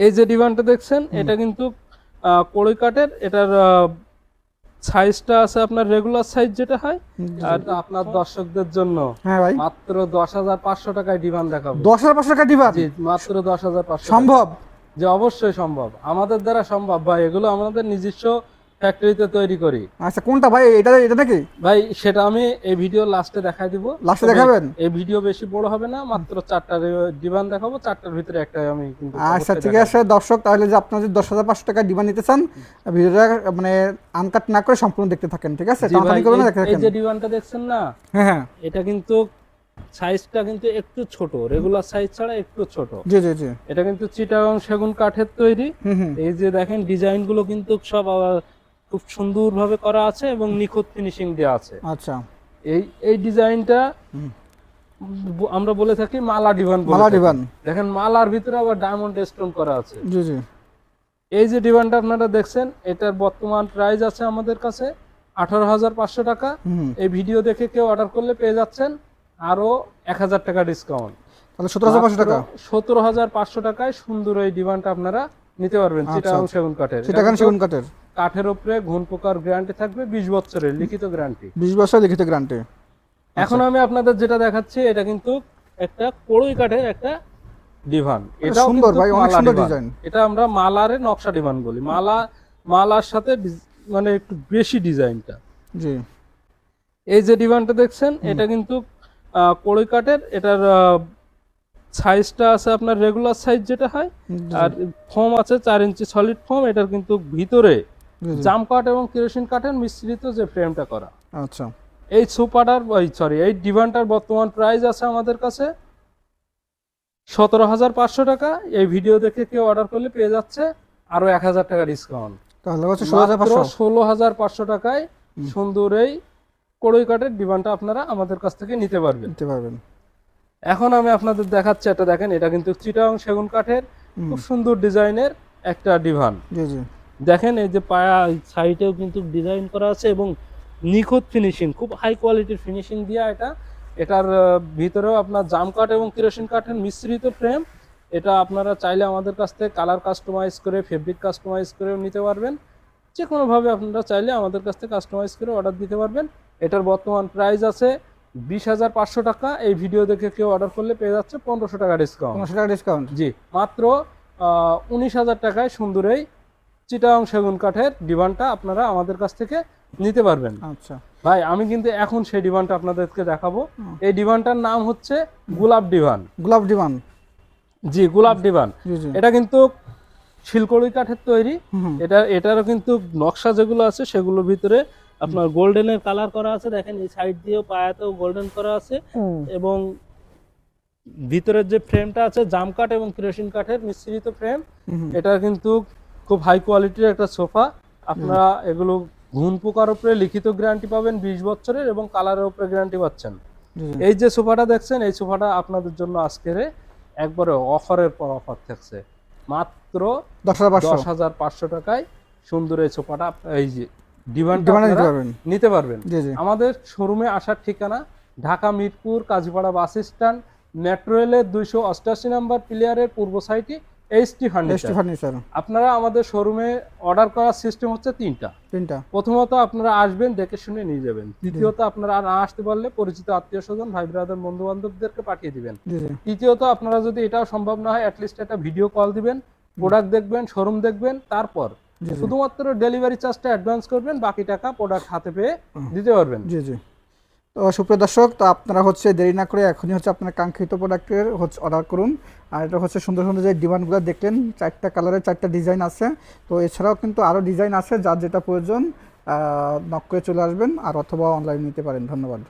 এই যে ডিভানটা দেখছেন এটা কিন্তু কড়ই কাঠের, এটার সাইজটা আছে আপনার রেগুলার সাইজ যেটা হয়। আর আপনার দর্শকদের জন্য হ্যাঁ ভাই, মাত্র 10,500 টাকায় ডিভান দেখাবো। 10,500 টাকা ডিভান? জি, মাত্র 10,500 সম্ভব? যে অবশ্যই সম্ভব, আমাদের দ্বারা সম্ভব ভাই, এগুলো আমাদের নিজস্ব ফ্যাক্টরিতে তৈরি করি। আচ্ছা, কোনটা ভাই, এটা এটা নাকি ভাই সেটা আমি এই ভিডিও লাস্টে দেখাই দিব। লাস্টে দেখাবেন? এই ভিডিও বেশি বড় হবে না, মাত্র 4টা ডিভান দেখাবো, 4টার ভিতরে একটা আমি কিন্তু আচ্ছা ঠিক আছে দর্শক, তাহলে যে আপনারা যদি 10,500 টাকা ডিমান্ড নিতে চান, ভিডিওটা মানে আনকাট না করে সম্পূর্ণ দেখতে থাকেন, ঠিক আছে? টানাটানি করবেন না, দেখতে এই থাকেন। যে ডিভানটা দেখছেন না, হ্যাঁ হ্যাঁ, এটা কিন্তু সাইজটা কিন্তু একটু ছোট, রেগুলার সাইজ ছাড়া একটু ছোট। জি জি জি। এটা কিন্তু চিটাগাং সেগুন কাঠের তৈরি। হুম হুম। এই যে দেখেন ডিজাইন গুলো কিন্তু সব খুব সুন্দরভাবে করা আছে এবং নিখুঁত ফিনিশিং দেওয়া আছে। আচ্ছা, এই ডিজাইনটা আমরা বলে থাকি মালা ডিভান। মালা ডিভান। দেখেন মালার ভিতরে আবার ডায়মন্ড স্টোন করা আছে। জি জি। এই যে ডিভানটা আপনারা দেখছেন, এটার বর্তমান প্রাইস আছে আমাদের কাছে 18,500 টাকা। এই ভিডিও দেখে কেউ অর্ডার করলে পেয়ে যাচ্ছেন আরো 1,000 টাকা ডিসকাউন্ট, তাহলে 17,500 টাকা। 17,500 টাকায় সুন্দর এই ডিভানটা আপনারা নিতে পারবেন। চিটাগাং সেগুন কাঠের, চিটাগাং সেগুন কাঠের। কাঠের উপরে ঘুণ পোকার গ্যারান্টি থাকবে 20 বছরের লিখিত গ্যারান্টি। 20 বছর লিখিত গ্যারান্টি। এখন আমি আপনাদের যেটা দেখাচ্ছি এটা কিন্তু একটা কড়ই কাঠের একটা ডিভান। এটা সুন্দর ভাই, অনেক সুন্দর ডিজাইন। এটা আমরা মালারে নকশা ডিভান বলি। মালার সাথে মানে একটু বেশি ডিজাইনটা। জি। এই যে ডিভানটা দেখছেন এটা কিন্তু কড়ই কাঠের, এটার সাইজটা আছে আপনার রেগুলার সাইজ যেটা হয়। আর ফোম আছে 4 ইঞ্চি সলিড ফোম। এটার কিন্তু ভিতরে জাম কাঠ এবং কেরোসিন কাঠের মিশ্রিত যে ফ্রেমটা করা। আচ্ছা, এই সোফাটার এই ডিভানটার বর্তমান প্রাইস আছে আমাদের কাছে 17,500 টাকা। এই ভিডিও দেখে কেউ অর্ডার করলে পেয়ে যাচ্ছে আরো 1,000 টাকা ডিসকাউন্ট। তাহলে হচ্ছে 16,500। 16,500 টাকায় সুন্দর এই কড়ই কাঠের ডিভানটা আপনারা আমাদের কাছ থেকে নিতে পারবেন। এখন আমি আপনাদের দেখাচ্ছি, এটা দেখেন এটা কিন্তু চিটাগাং সেগুন কাঠের খুব সুন্দর ডিজাইনের একটা ডিভান। জি জি। দেখেন এই যে পায়া সাইডেও কিন্তু ডিজাইন করা আছে এবং নিখুঁত ফিনিশিং, খুব হাই কোয়ালিটির ফিনিশিং দিয়া এটা। এটার ভিতরেও আপনার জাম কাঠ এবং কেরোসিন কাঠের মিশ্রিত ফ্রেম। এটা আপনারা চাইলে আমাদের কাছ থেকে কালার কাস্টমাইজ করে, ফেব্রিক কাস্টমাইজ করেও নিতে পারবেন। যে কোনোভাবে আপনারা চাইলে আমাদের কাছ থেকে কাস্টমাইজ করে অর্ডার দিতে পারবেন। এটার বর্তমান প্রাইস আছে 20,500 টাকা। এই ভিডিও দেখে কেউ অর্ডার করলে পেয়ে যাচ্ছে 1,500 টাকা ডিসকাউন্ট। 1500 টাকা ডিসকাউন্ট। জি, মাত্র 19,000 টাকায় সুন্দর এই চিটাগাং সেগুন কাঠের ডিভানটা আপনারা আমাদের কাছ থেকে নিতে পারবেন। আচ্ছা ভাই আমি কিন্তু এখন সেই ডিভানটা আপনাদেরকে দেখাবো। এই ডিভানটার নাম হচ্ছে গোলাপ ডিভান। গোলাপ ডিভান? জি, গোলাপ ডিভান। জি জি। এটা কিন্তু শিলকড়ি কাঠের তৈরি। এটারও কিন্তু নকশা যেগুলো আছে সেগুলোর ভিতরে আপনার গোল্ডেনের কালার করা আছে। দেখেন এই সাইড দিয়েও পায়াতেও গোল্ডেন করা আছে এবং ভিতরের যে ফ্রেমটা আছে জাম কাঠ এবং কেরোসিন কাঠের মিশ্রিত ফ্রেম। এটা কিন্তু খুব হাই কোয়ালিটির একটা সোফা। আপনারা এগুলো ঘুণ পোকার উপরে লিখিত গ্যারান্টি পাবেন 20 বছরের এবং কালারের উপরে গ্যারান্টি পাচ্ছেন। এই যে সোফাটা দেখছেন, এই সোফাটা আপনাদের জন্য আজকের একবারে অফারের পর অফার থাকছে মাত্র 10,500 টাকায় সুন্দর এই সোফাটা এই যে ডিভানটা নিতে পারবেন। আমাদের শোরুমে আসার ঠিকানা Dhaka Mirpur Kazipara bus stand, metro রেলের 288 নম্বর প্লেয়ারের পূর্ব সাইডে এইচটি ফার্নিচার। আপনারা আমাদের শোরুমে অর্ডার করার সিস্টেম হচ্ছে তিনটা। প্রথমত আপনারা আসবেন, দেখে শুনে নিয়ে যাবেন। দ্বিতীয়ত আপনারা না আসতে পারলে পরিচিত আত্মীয় স্বজন, ভাই ব্রাদার, বন্ধু বান্ধবদেরকে পাঠিয়ে দিবেন। তৃতীয়ত আপনারা যদি এটাও সম্ভব না হয় অ্যাটলিস্ট একটা ভিডিও কল দিবেন, প্রোডাক্ট দেখবেন, শোরুম দেখবেন, তারপর শুধুমাত্র ডেলিভারি চার্জটা অ্যাডভান্স করবেন, বাকি টাকা প্রোডাক্ট হাতে পেয়ে দিতে পারবেন। জি জি। তো সুপ্রিয় দর্শক, তো আপনারা হচ্ছে দেরি না করে এখনই হচ্ছে আপনার কাঙ্ক্ষিত প্রোডাক্টের হচ্ছে অর্ডার করুন। আর এটা হচ্ছে সুন্দর সুন্দর যে ডিমান্ডগুলো দেখলেন, 4টা কালারের 4টা ডিজাইন আছে। তো এছাড়াও কিন্তু আরও ডিজাইন আছে, যার যেটা প্রয়োজন নক করে চলে আসবেন আর অথবা অনলাইন নিতে পারেন। ধন্যবাদ।